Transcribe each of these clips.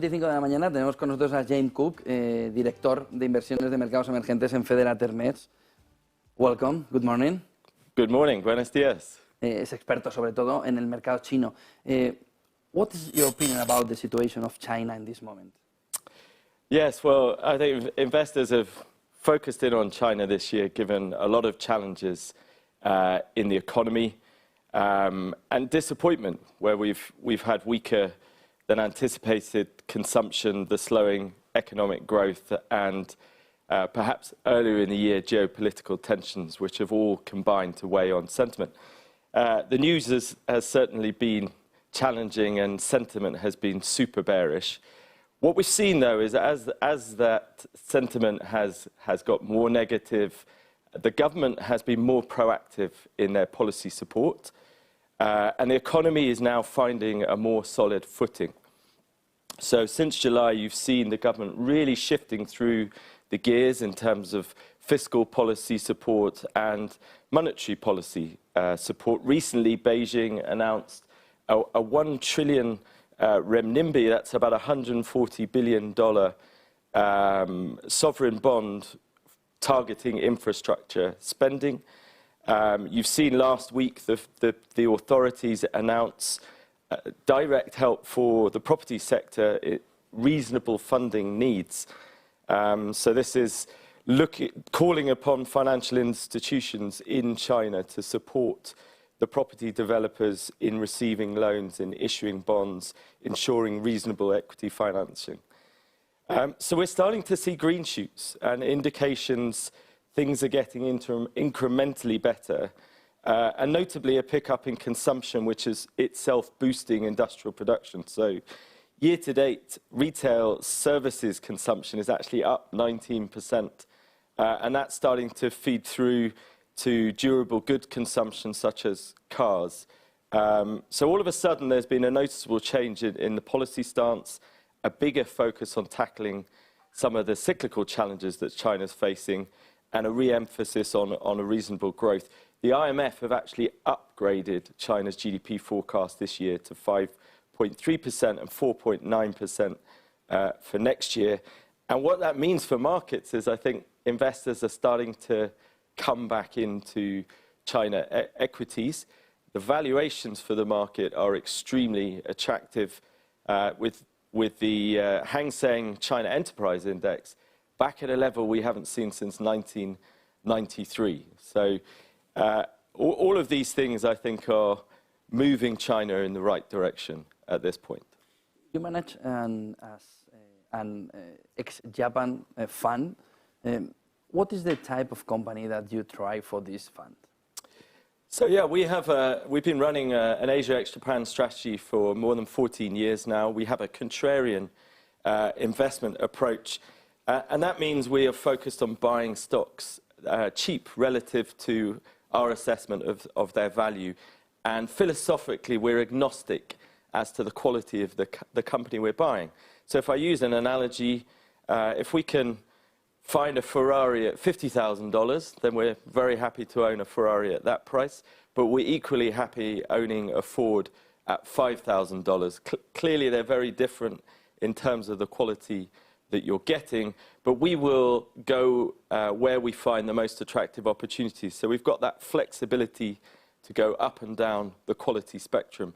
25 de la mañana tenemos con nosotros a James Cook, director de inversiones de mercados emergentes en Federated Hermes. Welcome, good morning. Good morning, buenos días. Es experto sobre todo en el mercado chino. What is your opinion about the situation of China in this moment? Yes, well, I think investors have focused in on China this year, given a lot of challenges in the economy and disappointment, where we've had weaker than anticipated consumption, the slowing economic growth, and perhaps earlier in the year, geopolitical tensions, which have all combined to weigh on sentiment. The news has certainly been challenging and sentiment has been super bearish. What we've seen, though, is as that sentiment has got more negative, the government has been more proactive in their policy support, and the economy is now finding a more solid footing. So since July, you've seen the government really shifting through the gears in terms of fiscal policy support and monetary policy support. Recently, Beijing announced a 1 trillion renminbi, that's about $140 billion sovereign bond targeting infrastructure spending. You've seen last week the authorities announce direct help for the property sector, reasonable funding needs. So this is calling upon financial institutions in China to support the property developers in receiving loans, in issuing bonds, ensuring reasonable equity financing. So we're starting to see green shoots and indications things are getting incrementally better, and notably a pickup in consumption, which is itself boosting industrial production. So year-to-date, retail services consumption is actually up 19%, and that's starting to feed through to durable good consumption, such as cars. So all of a sudden, there's been a noticeable change in the policy stance, a bigger focus on tackling some of the cyclical challenges that China's facing, and a re-emphasis on a reasonable growth. The IMF have actually upgraded China's GDP forecast this year to 5.3% and 4.9% for next year. And what that means for markets is I think investors are starting to come back into China equities. The valuations for the market are extremely attractive, with the Hang Seng China Enterprise Index back at a level we haven't seen since 1993. So all of these things, I think, are moving China in the right direction at this point. You manage an ex-Japan fund. What is the type of company that you try for this fund? So yeah, we've been running an Asia ex-Japan strategy for more than 14 years now. We have a contrarian investment approach, and that means we are focused on buying stocks cheap relative to our assessment of their value. And philosophically, we're agnostic as to the quality of the company we're buying. So if I use an analogy, if we can find a Ferrari at $50,000, then we're very happy to own a Ferrari at that price, but we're equally happy owning a Ford at $5,000. Clearly, they're very different in terms of the quality that you're getting, but we will go where we find the most attractive opportunities. So we've got that flexibility to go up and down the quality spectrum.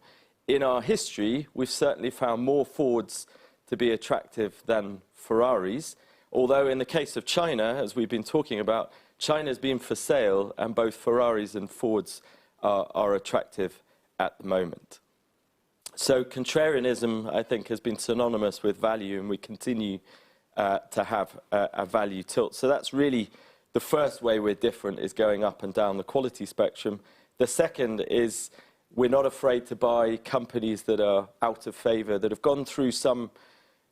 In our history, we've certainly found more Fords to be attractive than Ferraris, although in the case of China, as we've been talking about, China's been for sale, and both Ferraris and Fords are attractive at the moment. So contrarianism, I think, has been synonymous with value, and we continue to have a value tilt. So that's really the first way we're different, is going up and down the quality spectrum. The second is we're not afraid to buy companies that are out of favor, that have gone through some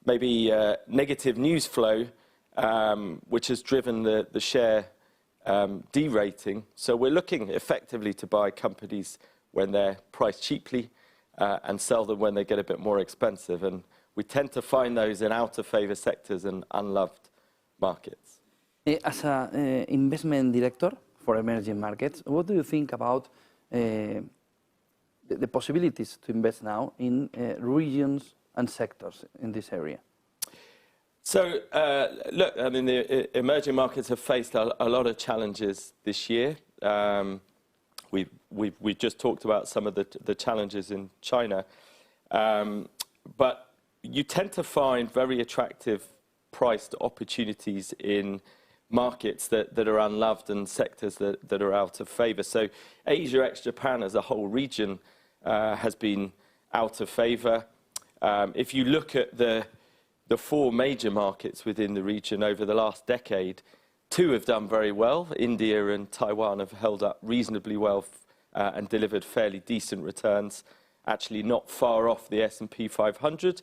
maybe negative news flow, which has driven the share derating. So we're looking effectively to buy companies when they're priced cheaply and sell them when they get a bit more expensive. And we tend to find those in out-of-favor sectors and unloved markets. As an investment director for emerging markets, what do you think about the possibilities to invest now in regions and sectors in this area? So, look, I mean, the emerging markets have faced a lot of challenges this year. We've just talked about some of the challenges in China. But you tend to find very attractive priced opportunities in markets that are unloved and sectors that are out of favor. So Asia ex-Japan as a whole region has been out of favor. If you look at the four major markets within the region over the last decade, two have done very well. India and Taiwan have held up reasonably well and delivered fairly decent returns, actually not far off the S&P 500.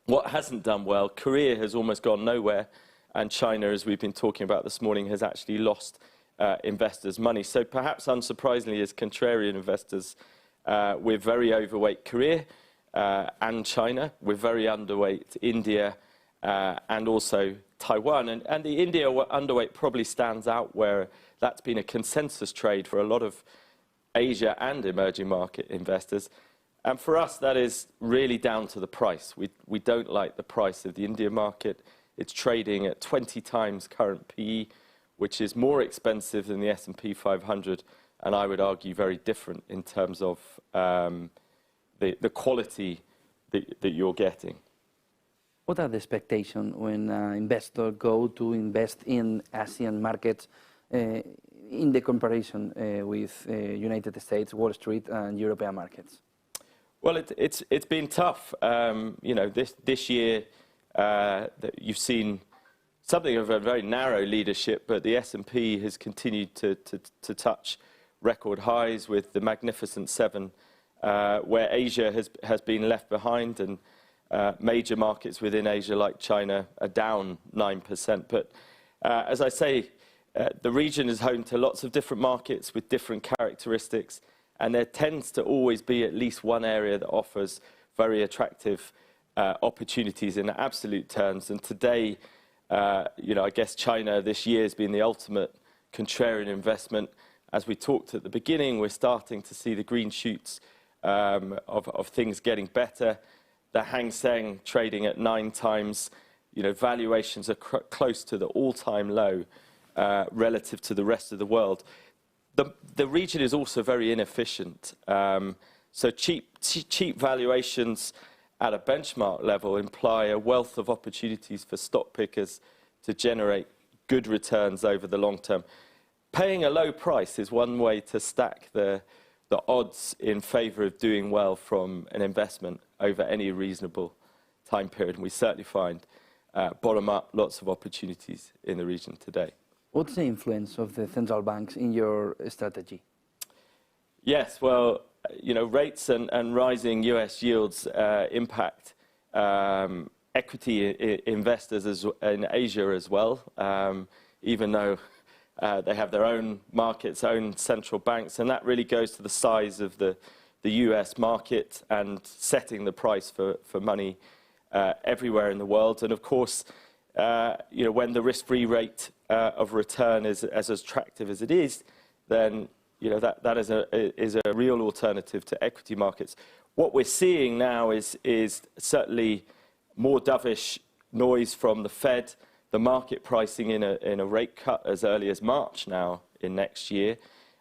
What hasn't done well, Korea has almost gone nowhere, and China, as we've been talking about this morning, has actually lost investors' money. So perhaps unsurprisingly, as contrarian investors, we're very overweight Korea and China. We're very underweight India and also Taiwan. And the India underweight probably stands out, where that's been a consensus trade for a lot of Asia and emerging market investors. And for us, that is really down to the price. We don't like the price of the India market. It's trading at 20 times current PE, which is more expensive than the S&P 500, and I would argue very different in terms of the quality that you're getting. What are the expectations when investors go to invest in Asian markets in the comparison with United States, Wall Street, and European markets? Well, it's been tough. You know, this year you've seen something of a very narrow leadership, but the S&P has continued to touch record highs with the Magnificent Seven, where Asia has been left behind, and major markets within Asia like China are down 9%. But as I say, the region is home to lots of different markets with different characteristics, and there tends to always be at least one area that offers very attractive opportunities in absolute terms. And today, you know, I guess China this year has been the ultimate contrarian investment. As we talked at the beginning, we're starting to see the green shoots of things getting better. The Hang Seng trading at 9 times, you know, valuations are close to the all-time low relative to the rest of the world. The region is also very inefficient. So cheap valuations at a benchmark level imply a wealth of opportunities for stock pickers to generate good returns over the long term. Paying a low price is one way to stack the odds in favor of doing well from an investment over any reasonable time period. And we certainly find bottom up lots of opportunities in the region today. What's the influence of the central banks in your strategy? Yes, well, you know, rates and rising US yields impact equity investors in Asia as well, even though they have their own markets, own central banks, and that really goes to the size of the US market and setting the price for money everywhere in the world. And of course, you know, when the risk-free rate of return is as attractive as it is, then you know that is a real alternative to equity markets. What we're seeing now is certainly more dovish noise from the Fed, the market pricing in a rate cut as early as March now in next year.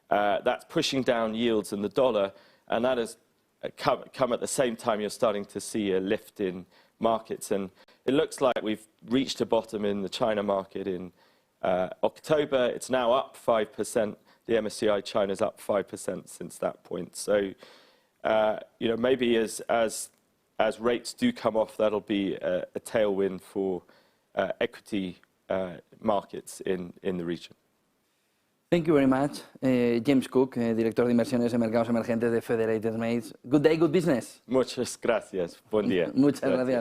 That's pushing down yields in the dollar, and that has come at the same time you're starting to see a lift in markets. And it looks like we've reached a bottom in the China market in October. It's now up 5%. The MSCI China's up 5% since that point. So, you know, maybe as rates do come off, that'll be a tailwind for equity markets in the region. Thank you very much, James Cook, director de inversiones en mercados emergentes de Federated Hermes. Good day, good business. Muchas gracias. Buen día. Muchas gracias.